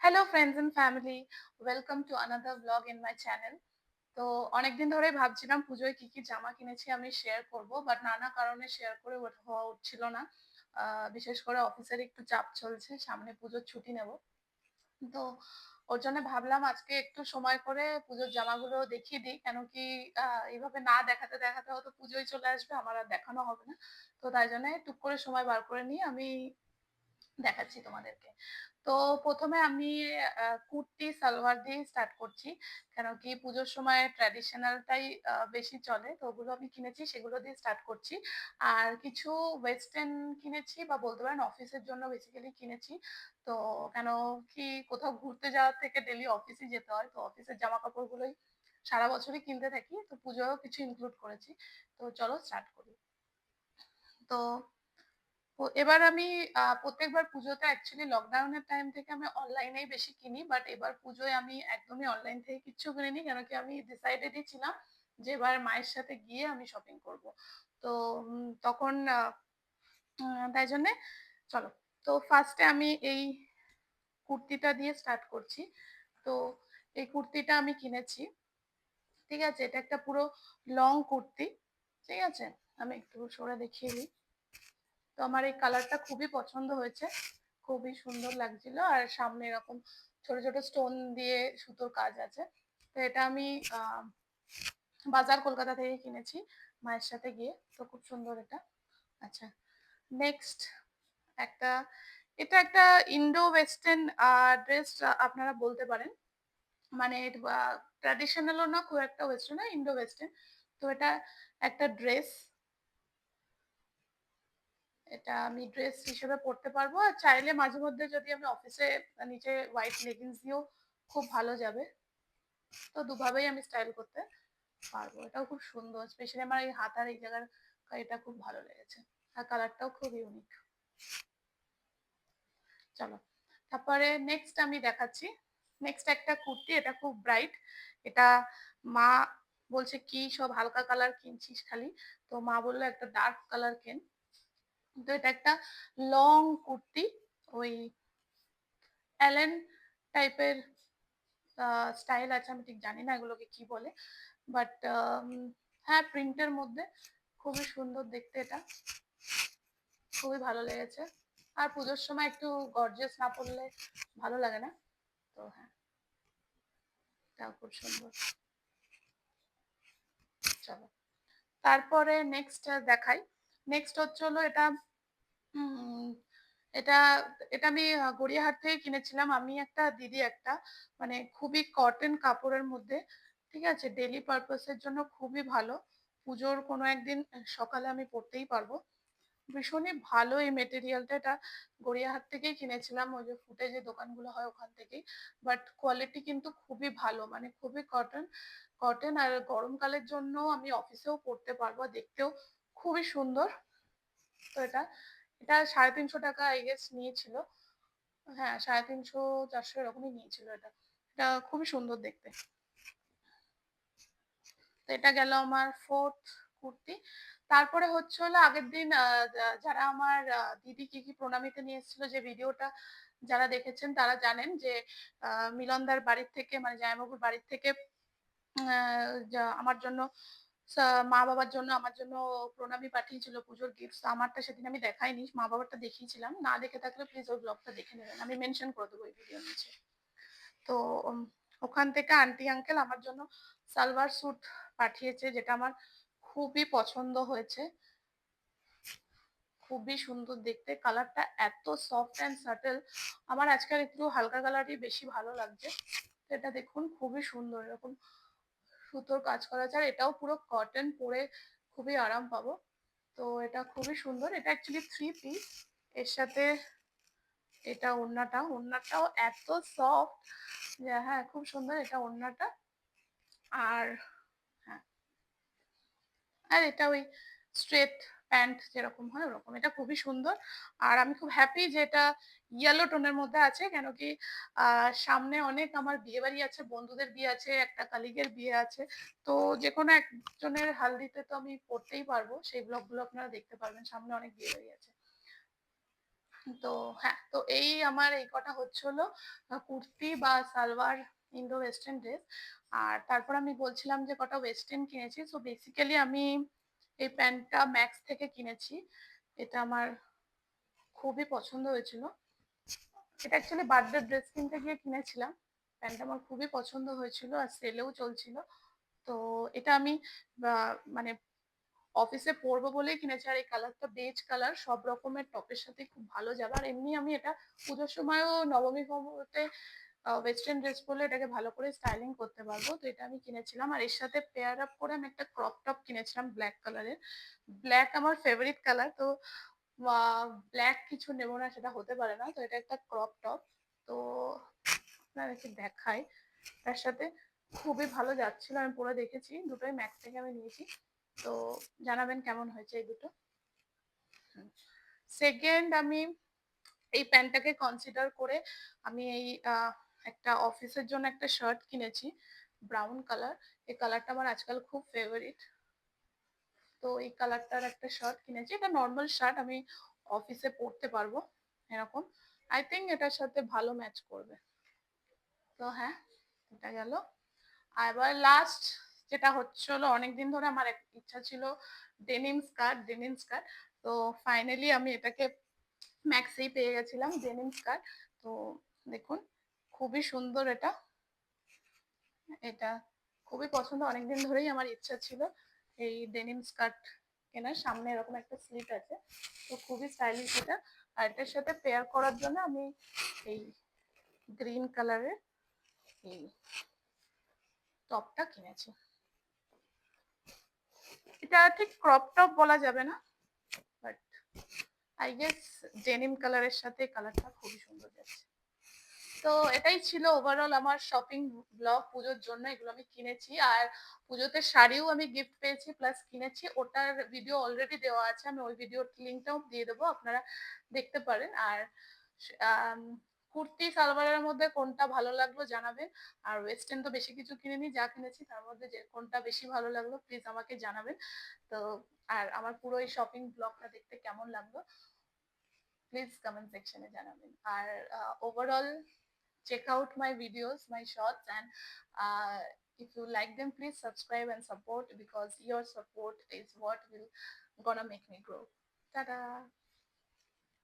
Hello friends and family, welcome to another blog in my channel. তো অনেকদিন ধরেই ভাবছিলাম পুজোয় কি কি জামা কিনেছি আমি শেয়ার করব, বাট নানা কারণে শেয়ার করে হওয়া উঠছিল না। বিশেষ করে অফিসের একটু চাপ চলছে, সামনে পুজোর ছুটি নেব। তো ওর জন্য ভাবলাম আজকে একটু সময় করে পুজোর জামাগুলো দেখিয়ে দিই, কেন কি এইভাবে না দেখাতে দেখাতে হয়তো পুজোয় চলে আসবে, আমার আর দেখানো হবে না। তো তাই জন্য টুক করে সময় বার করে নিয়ে আমি দেখাচ্ছি তোমাদেরকে। তো ১ম এ আমি কুর্তি সালোয়ার দিয়ে স্টার্ট করছি। কেন কি পুজোর সময় ট্র্যাডিশনালটাই বেশি চলে। তো ওগুলো আমি কিনেছি, সেগুলো দিয়ে স্টার্ট করছি। আর কিছু ওয়েস্টার্ন কিনেছি, বা বলতে পারেন অফিসের জন্য বেসিক্যালি কিনেছি। তো কেন কি কোথাও ঘুরতে যাওয়ার থেকে ডেইলি অফিসে যেতে হয়। তো অফিসের জামাকাপড়গুলোই সারা বছরই কিনতে থাকি। তো পুজোয়ও কিছু ইনক্লুড করেছি। তো চলো স্টার্ট করি। তো এবার আমি প্রত্যেকবার পুজোতে অ্যাকচুয়ালি লকডাউনের টাইম থেকে আমি অনলাইনেই বেশি কিনি। বাট এবার পুজোয় আমি একদমই অনলাইন থেকে কিচ্ছু কিনিনি। কেন কি আমি ডিসাইডেডই ছিলাম যে এবার মায়ের সাথে গিয়ে আমি শপিং করব। তো তখন তাই জন্যে চলো। তো ফার্স্টে আমি এই কুর্তিটা দিয়ে স্টার্ট করছি। তো এই কুর্তিটা আমি কিনেছি। ঠিক আছে? এটা একটা পুরো লং কুর্তি। ঠিক আছে? আমি একটু সরে দেখিয়ে দিই। তো আমার এই কালারটা খুবই পছন্দ হয়েছে। খুবই সুন্দর লাগছিল। আর সামনে এরকম ছোট, ছোট স্টোন দিয়ে সুতোর কাজ আছে। তো এটা আমি আ বাজার কলকাতা থেকে কিনেছি মায়ের সাথে গিয়ে। তো খুব সুন্দর এটা। আচ্ছা, নেক্সট একটা এটা একটা ইন্ডো ওয়েস্টার্ন ড্রেস আপনারা বলতে পারেন। মানে ট্র্যাডিশনাল ও না, খুব একটা ওয়েস্টার্ন না, ইন্ডো ওয়েস্টার্ন। তো এটা একটা ড্রেস। এটা আমি ড্রেস হিসেবে পড়তে পারবো। আর চাইলে মাঝে মধ্যে যদি আমি অফিসে নিচে হোয়াইট লেগিংস দিয়েও খুব ভালো যাবে। তো দুভাবেই আমি স্টাইল করতে পারবো। এটাও খুব সুন্দর। স্পেশালি আমার এই হাতার এই জায়গার এটা খুব ভালো লেগেছে। আর কালারটাও খুব ইউনিক। চলো। তারপরে নেক্সট আমি দেখাচ্ছি। নেক্সট একটা কুর্তি, এটা খুব ব্রাইট। এটা মা বলছে কি সব হালকা কালার কিনছিস খালি। তো মা বলল একটা ডার্ক কালার কেন। তো এটা একটা লং কুর্তি। ওই অ্যালেন টাইপের স্টাইল আছে, আমি ঠিক জানি না এগুলোকে কি বলে। বাট হ্যাঁ, প্রিন্টের মধ্যে খুবই সুন্দর দেখতে এটা। খুবই ভালো লেগেছে। আর পুজোর সময় একটু গর্জিয়াস না পড়লে ভালো লাগে না। তো হ্যাঁ, এটাও খুব সুন্দর। চলো। তারপরে নেক্সট দেখাই। নেক্সট হচ্ছে হলো এটা উম এটা এটা আমি গড়িয়াহাট থেকে কিনেছিলাম। আমি একটা, দিদি একটা। মানে খুবই কটন কাপড়ের মধ্যে। ঠিক আছে? ডেইলি পারপাস এর জন্য খুবই ভালো। পুজোর কোনো একদিন সকালে আমি পড়তেই পারবো। ভীষণই ভালো এই মেটেরিয়ালটা। এটা গড়িয়াহাট থেকেই কিনেছিলাম। ওই যে ফুটে যে দোকানগুলো হয় ওখান থেকেই। বাট কোয়ালিটি কিন্তু খুবই ভালো। মানে খুবই কটন। আর গরমকালের জন্য আমি অফিসেও পড়তে পারবো। দেখতেও খুবই সুন্দর। তো এটা ৩৫০ টাকা আই গেস নিয়েছিল। হ্যাঁ, ৩৫০-৪০০ এরকমই নিয়েছিল এটা। এটা খুবই সুন্দর দেখতে। তো এটা গেল আমার 4th কুর্তি। তারপরে হচ্ছে হলো আগের দিন যারা আমার দিদি কি কি প্রণামীতে নিয়ে এসেছিল যে ভিডিওটা যারা দেখেছেন তারা জানেন যে মিলনদার বাড়ির থেকে, মানে জামাইবাবুর বাড়ির থেকে আমার জন্য মা-বাবার জন্য আমার জন্য প্রণামী পাঠিয়েছিল পুজোর গিফটস। আমারটা সেদিন আমি দেখাইনি। মা-বাবারটা দেখিয়েছিলাম। না দেখে থাকলে প্লিজ ওই ব্লগটা দেখে নেবেন। আমি মেনশন করে দেবো এই ভিডিওর নিচে। তো ওখান থেকে আন্টি আঙ্কেল আমার জন্য সালোয়ার স্যুট পাঠিয়েছে, যেটা আমার খুবই পছন্দ হয়েছে। খুবই সুন্দর দেখতে। কালারটা এত সফট অ্যান্ড সাটল। আমার আজকাল একটু হালকা কালারই বেশি ভালো লাগছে। এটা দেখুন খুবই সুন্দর। এরকম সুতোর কাজ করা আছে। আর এটাও পুরো কটন, পরে খুবই আরাম পাবো। তো এটা খুবই সুন্দর। এটা অ্যাকচুয়ালি 3 পিস। এর সাথে এটা ওড়নাটাও এত সফট যে হ্যাঁ, খুব সুন্দর এটা ওড়নাটা। আর হ্যাঁ, আর এটা ওই স্ট্রেট প্যান্ট যেরকম হয় ওরকম। এটা খুবই সুন্দর। আর আমি খুব হ্যাপি যে এটা ইয়েলো টোনের মধ্যে আছে। কেন কি সামনে অনেক আমার বিয়েবাড়ি আছে, বন্ধুদের বিয়ে আছে, একটা কলিগের বিয়ে আছে। তো যেকোনো একজনের হালদিতে তো আমি পড়তেই পারবো। সেই ব্লগগুলো আপনারা দেখতে পারবেন। সামনে অনেক বিয়েবাড়ি আছে। তো হ্যাঁ, তো এই আমার এই কটা হচ্ছে হলো কুর্তি বা সালোয়ার ইন্দো ওয়েস্টার্ন ড্রেস। আর তারপর আমি বলছিলাম যে কটা ওয়েস্টার্ন কিনেছি। সো বেসিক্যালি আমি এই প্যান্টটা ম্যাক্স থেকে কিনেছি। এটা আমার খুবই পছন্দ হয়েছিল। এটা অ্যাকচুয়ালি বার্থডে ড্রেস কিনতে গিয়ে কিনেছিলাম। প্যান্টটা আমার খুবই পছন্দ হয়েছিল আর সেলেও চলছিল। তো এটা আমি মানে অফিসে পরবো বলেই কিনেছি। আর এই কালারটা বেজ কালার, সব রকমের টপের সাথে খুব ভালো যাবে। আর এমনি আমি এটা পুজোর সময়ও নবমী ফবমীতে ওয়েস্টার্ন ড্রেস পরলে এটাকে ভালো করে স্টাইলিং করতে পারবো। তো এটা আমি কিনেছিলাম। আর এর সাথে পেয়ার আপ করে আমি একটা ক্রপ টপ কিনেছিলাম ব্ল্যাক কালারের। ব্ল্যাক আমার ফেভারিট কালার। তো ব্ল্যাক কিছু নেবো না সেটা হতে পারে না। তো এটা একটা ক্রপ টপ। তো আপনাদেরকে দেখাই। তার সাথে খুবই ভালো যাচ্ছিল, আমি পরে দেখেছি। দুটোই ম্যাক্স থেকে আমি নিয়েছি। তো জানাবেন কেমন হয়েছে এই দুটো। সেকেন্ড, আমি এই প্যান্টটাকে কনসিডার করে আমি এই একটা অফিসের জন্য একটা শার্ট কিনেছি ব্রাউন কালার। এই কালারটা আমার আজকাল খুব ফেভারিট। তো এই কালারটার একটা শার্ট কিনেছি। এটা নর্মাল শার্ট, আমি অফিসে পরতে পারবো এরকম। আই থিঙ্ক এটার সাথে ভালো ম্যাচ করবে। তো হ্যাঁ, এটা গেল। আর এবার লাস্ট যেটা হচ্ছে হলো, অনেকদিন ধরে আমার ইচ্ছা ছিল ডেনিম স্কার্ট। তো ফাইনালি আমি এটাকে ম্যাক্সেই পেয়ে গেছিলাম ডেনিম স্কার্ট। তো দেখুন, খুবই সুন্দর এটা। এটা খুবই পছন্দ, অনেকদিন ধরেই আমার ইচ্ছা ছিল এই ডেনিম স্কার্ট কেনার। সামনে এরকম একটা স্লিট আছে, তো খুবই স্টাইলিশ এটা। আর এটার সাথে পেয়ার করার জন্য আমি এই গ্রিন কালারের এই টপটা কিনেছি। এটা ঠিক ক্রপ টপ বলা যাবে না, বাট আই গেস ডেনিম কালারের সাথে কালারটা খুবই সুন্দর যাচ্ছে। তো এটাই ছিল ওভারঅল আমার শপিং ব্লগ পুজোর জন্য। এগুলো আমি কিনেছি। আর পুজোতে শাড়িও আমি গিফট পেয়েছি প্লাস কিনেছি, ওটার ভিডিও অলরেডি দেওয়া আছে। আমি ওই ভিডিওর লিঙ্কটাও দিয়ে দেবো, আপনারা দেখতে পারেন। আর আম, কুর্তি সালোয়ারের মধ্যে কোনটা ভালো লাগলো জানাবেন। আর ওয়েস্টার্ন তো বেশি কিছু কিনিনি, যা কিনেছি তার মধ্যে যে কোনটা বেশি ভালো লাগলো প্লিজ আমাকে জানাবেন। তো আর আমার পুরো এই শপিং ব্লগটা দেখতে কেমন লাগলো প্লিজ কমেন্ট সেকশনে জানাবেন। আর overall check out my videos, my shorts, and if you like them, please subscribe and support, because your support is what will gonna make me grow. Ta-da!